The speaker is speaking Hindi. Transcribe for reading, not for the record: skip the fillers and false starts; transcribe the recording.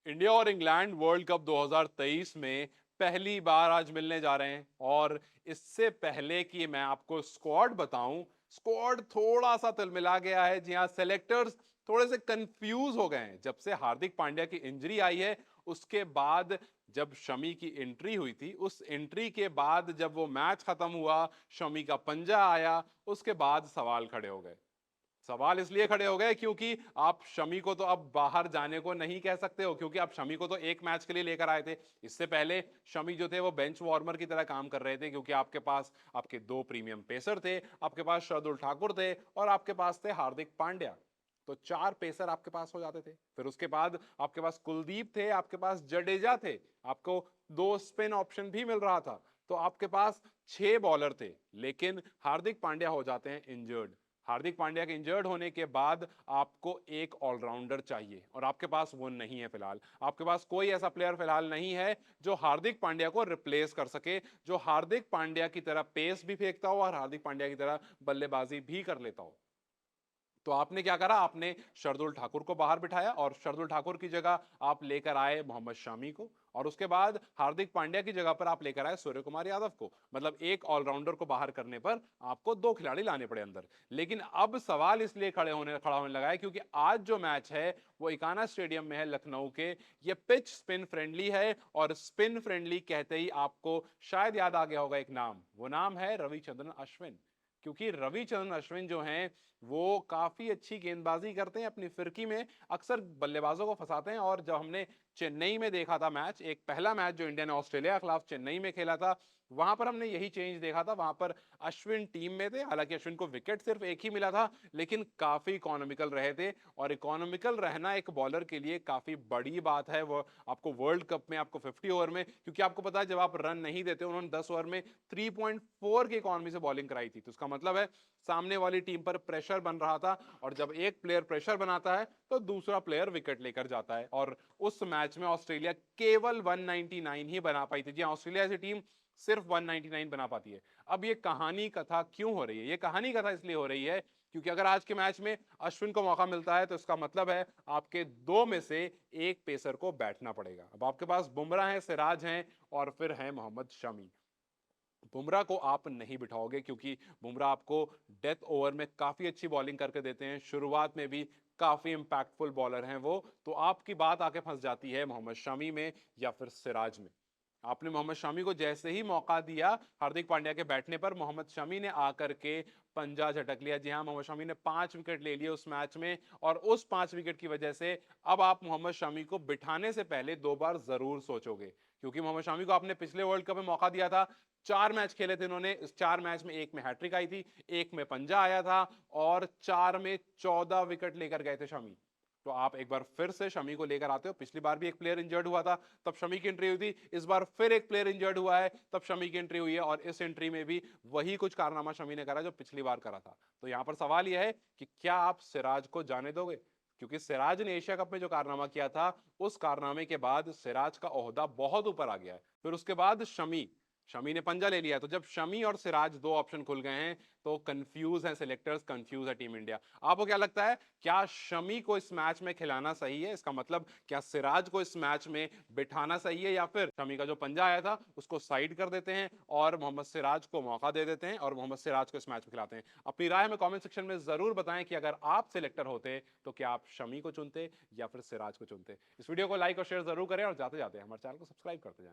इंडिया और इंग्लैंड वर्ल्ड कप 2023 में पहली बार आज मिलने जा रहे हैं। और इससे पहले कि मैं आपको स्क्वाड बताऊं, स्क्वाड थोड़ा सा तिलमिला गया है। जी हाँ, सेलेक्टर्स थोड़े से कंफ्यूज हो गए हैं जब से हार्दिक पांड्या की इंजरी आई है। उसके बाद जब शमी की एंट्री हुई थी, उस एंट्री के बाद जब वो मैच खत्म हुआ, शमी का पंजा आया, उसके बाद सवाल खड़े हो गए। सवाल इसलिए खड़े हो गए क्योंकि आप शमी को तो अब बाहर जाने को नहीं कह सकते हो, क्योंकि आप शमी को तो एक मैच के लिए लेकर आए थे। इससे पहले शमी जो थे वो बेंच वार्मर की तरह काम कर रहे थे, क्योंकि आपके पास आपके दो प्रीमियम पेसर थे, आपके पास शार्दुल ठाकुर थे और आपके पास थे हार्दिक पांड्या। तो चार पेसर आपके पास हो जाते थे। फिर उसके बाद आपके पास कुलदीप थे, आपके पास जडेजा थे, आपको दो स्पिन ऑप्शन भी मिल रहा था। तो आपके पास छह बॉलर थे। लेकिन हार्दिक पांड्या हो जाते हैं इंजर्ड। हार्दिक पांड्या के इंजर्ड होने के बाद आपको एक ऑलराउंडर चाहिए, और आपके पास वो नहीं है। फिलहाल आपके पास कोई ऐसा प्लेयर फिलहाल नहीं है जो हार्दिक पांड्या को रिप्लेस कर सके, जो हार्दिक पांड्या की तरह पेस भी फेंकता हो और हार्दिक पांड्या की तरह बल्लेबाजी भी कर लेता हो। तो आपने क्या करा, आपने शार्दुल ठाकुर को बाहर बिठाया और शार्दुल ठाकुर की जगह आप लेकर आए मोहम्मद शमी को, और उसके बाद हार्दिक पांड्या की जगह पर आप लेकर आए सूर्य कुमार यादव को। मतलब एक ऑलराउंडर को बाहर करने पर आपको दो खिलाड़ी लाने पड़े अंदर। लेकिन अब सवाल इसलिए खड़ा होने लगा है क्योंकि आज जो मैच है वो इकाना स्टेडियम में है, लखनऊ के। ये पिच स्पिन फ्रेंडली है, और स्पिन फ्रेंडली कहते ही आपको शायद याद आ गया होगा एक नाम, वो नाम है रविचंद्रन अश्विन। क्योंकि रविचंद्रन अश्विन जो हैं वो काफी अच्छी गेंदबाजी करते हैं अपनी फिरकी में, अक्सर बल्लेबाजों को फंसाते हैं। और जब हमने चेन्नई में देखा था मैच, एक पहला मैच जो इंडिया ने ऑस्ट्रेलिया के खिलाफ चेन्नई में खेला था, वहां पर हमने यही चेंज देखा था। वहां पर अश्विन टीम में थे, हालांकि अश्विन को विकेट सिर्फ एक ही मिला था, लेकिन काफी इकोनॉमिकल रहे थे। और इकोनॉमिकल रहना एक बॉलर के लिए काफी बड़ी बात है, वो आपको वर्ल्ड कप में, आपको 50 ओवर में, क्योंकि आपको पता है जब आप रन नहीं देते, उन्होंने 10 ओवर में 3.4 की इकोनॉमी से बॉलिंग कराई थी। तो इसका मतलब है सामने वाली टीम पर प्रेशर बन रहा था, और जब एक प्लेयर प्रेशर बनाता है तो दूसरा प्लेयर विकेट लेकर जाता है। और उस मैच में ऑस्ट्रेलिया केवल 199 ही बना पाई थी। जी हाँ, ऑस्ट्रेलिया ऐसी टीम सिर्फ 199 बना पाती है। अब ये कहानी कथा क्यों हो रही है? ये कहानी कथा इसलिए हो रही है क्योंकि अगर आज के मैच में अश्विन को मौका मिलता है तो इसका मतलब है आपके दो में से एक पेसर को बैठना पड़ेगा। अब आपके पास बुमराह है, सिराज हैं, और फिर है मोहम्मद शमी। बुमराह को आप नहीं बिठाओगे क्योंकि बुमराह आपको डेथ ओवर में काफी अच्छी बॉलिंग करके देते हैं, शुरुआत में भी काफी इंपैक्टफुल बॉलर हैं वो। तो आपकी बात आके फंस जाती है मोहम्मद शमी में या फिर सिराज में। आपने मोहम्मद शमी को जैसे ही मौका दिया हार्दिक पांड्या के बैठने पर, मोहम्मद शमी ने आकर के पंजा झटक लिया। जी हाँ, मोहम्मद शमी ने 5 विकेट ले लिए उस मैच में, और उस 5 विकेट की वजह से अब आप मोहम्मद शमी को बिठाने से पहले दो बार जरूर सोचोगे। क्योंकि मोहम्मद शमी को आपने पिछले वर्ल्ड कप में मौका दिया था, 4 मैच खेले थे इन्होंने। इस 4 मैच में एक में हैट्रिक आई थी, एक में पंजा आया था, और 4 में 14 विकेट लेकर गए थे शमी। तो आप एक बार फिर से शमी को लेकर आते हो। पिछली बार भी एक प्लेयर इंजर्ड हुआ था, तब शमी की एंट्री हुई थी। इस बार फिर एक प्लेयर इंजर्ड हुआ है, तब शमी की एंट्री हुई है, और इस एंट्री में भी वही कुछ कारनामा शमी ने करा जो पिछली बार करा था। तो यहां पर सवाल यह है कि क्या आप सिराज को जाने दोगे? क्योंकि सिराज ने एशिया कप में जो कारनामा किया था, उस कारनामे के बाद सिराज का ओहदा बहुत ऊपर आ गया है। फिर उसके बाद शमी, शमी ने पंजा ले लिया। तो जब शमी और सिराज दो ऑप्शन खुल गए हैं तो कंफ्यूज है सेलेक्टर्स, कंफ्यूज है टीम इंडिया। आपको क्या लगता है, क्या शमी को इस मैच में खिलाना सही है? इसका मतलब क्या सिराज को इस मैच में बिठाना सही है, या फिर शमी का जो पंजा आया था उसको साइड कर देते हैं और मोहम्मद सिराज को मौका दे देते हैं और मोहम्मद सिराज को इस मैच में खिलाते हैं? अपनी राय हमें कमेंट सेक्शन में जरूर बताएं कि अगर आप सिलेक्टर होते तो क्या आप शमी को चुनते या फिर सिराज को चुनते। इस वीडियो को लाइक और शेयर जरूर करें, और जाते जाते हमारे चैनल को सब्सक्राइब करते जाएं।